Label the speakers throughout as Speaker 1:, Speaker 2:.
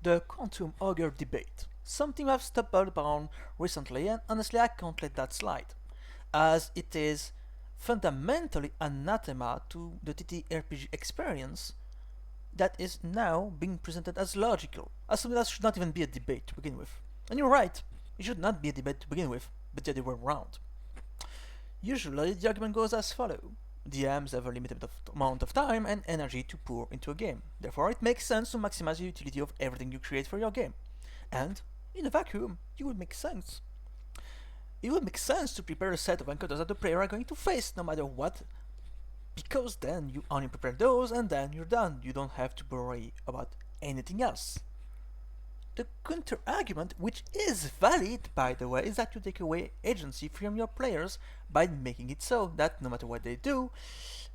Speaker 1: the quantum ogre debate. Something I've stumbled upon recently, and honestly I can't let that slide, as it is fundamentally anathema to the TTRPG experience that is now being presented as logical, as something that should not even be a debate to begin with. And you're right, it should not be a debate to begin with, but the other way around. Usually, the argument goes as follows. DMs have a limited amount of time and energy to pour into a game. Therefore, it makes sense to maximize the utility of everything you create for your game. And, in a vacuum, it would make sense. It would make sense to prepare a set of encounters that the player are going to face no matter what, because then you only prepare those and then you're done. You don't have to worry about anything else. The counter-argument, which is valid by the way, is that you take away agency from your players by making it so that no matter what they do,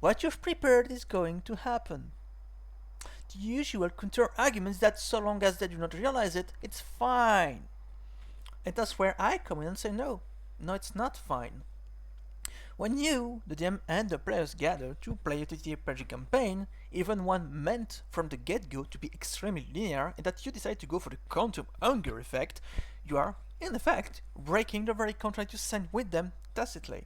Speaker 1: what you've prepared is going to happen. The usual counter-argument is that so long as they do not realize it, it's fine. And that's where I come in and say no, it's not fine. When you, the DM and the players gather to play a TTRPG campaign, even one meant from the get-go to be extremely linear, and that you decide to go for the quantum hunger effect, you are, in effect, breaking the very contract you signed with them tacitly.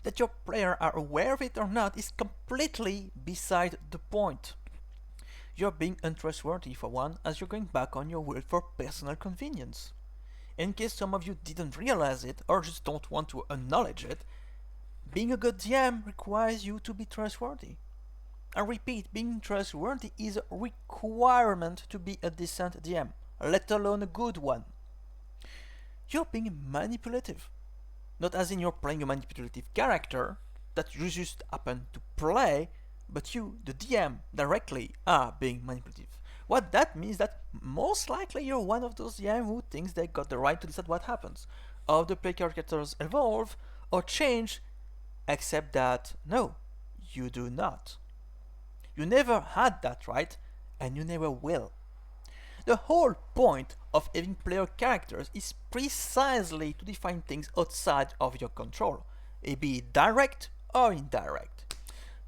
Speaker 1: That your players are aware of it or not is completely beside the point. You're being untrustworthy for one, as you're going back on your word for personal convenience. In case some of you didn't realize it or just don't want to acknowledge it, being a good DM requires you to be trustworthy. I repeat, being trustworthy is a requirement to be a decent DM, let alone a good one. You're being manipulative. Not as in you're playing a manipulative character that you just happen to play, but you, the DM, directly are being manipulative. What that means that most likely you're one of those DM who thinks they got the right to decide what happens, how the play characters evolve or change, except that no, you do not. You never had that right, and you never will. The whole point of having player characters is precisely to define things outside of your control, be it direct or indirect.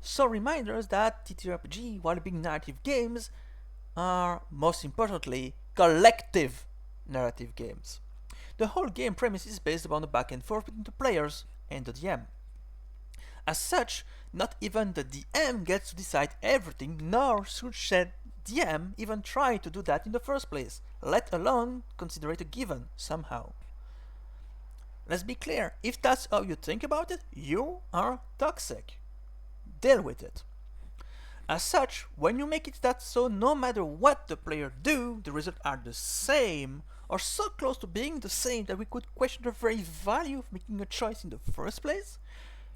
Speaker 1: So reminders that TTRPG, while being narrative games, are, most importantly, collective narrative games. The whole game premise is based upon the back and forth between the players and the DM. As such, not even the DM gets to decide everything, nor should said DM even try to do that in the first place, let alone consider it a given somehow. Let's be clear, if that's how you think about it, you are toxic. Deal with it. As such, when you make it that so no matter what the player do, the results are the same, or so close to being the same that we could question the very value of making a choice in the first place,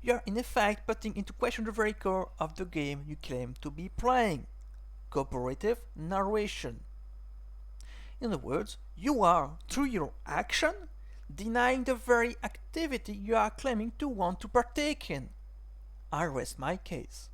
Speaker 1: you are in effect putting into question the very core of the game you claim to be playing: cooperative narration. In other words, you are, through your action, denying the very activity you are claiming to want to partake in. I rest my case.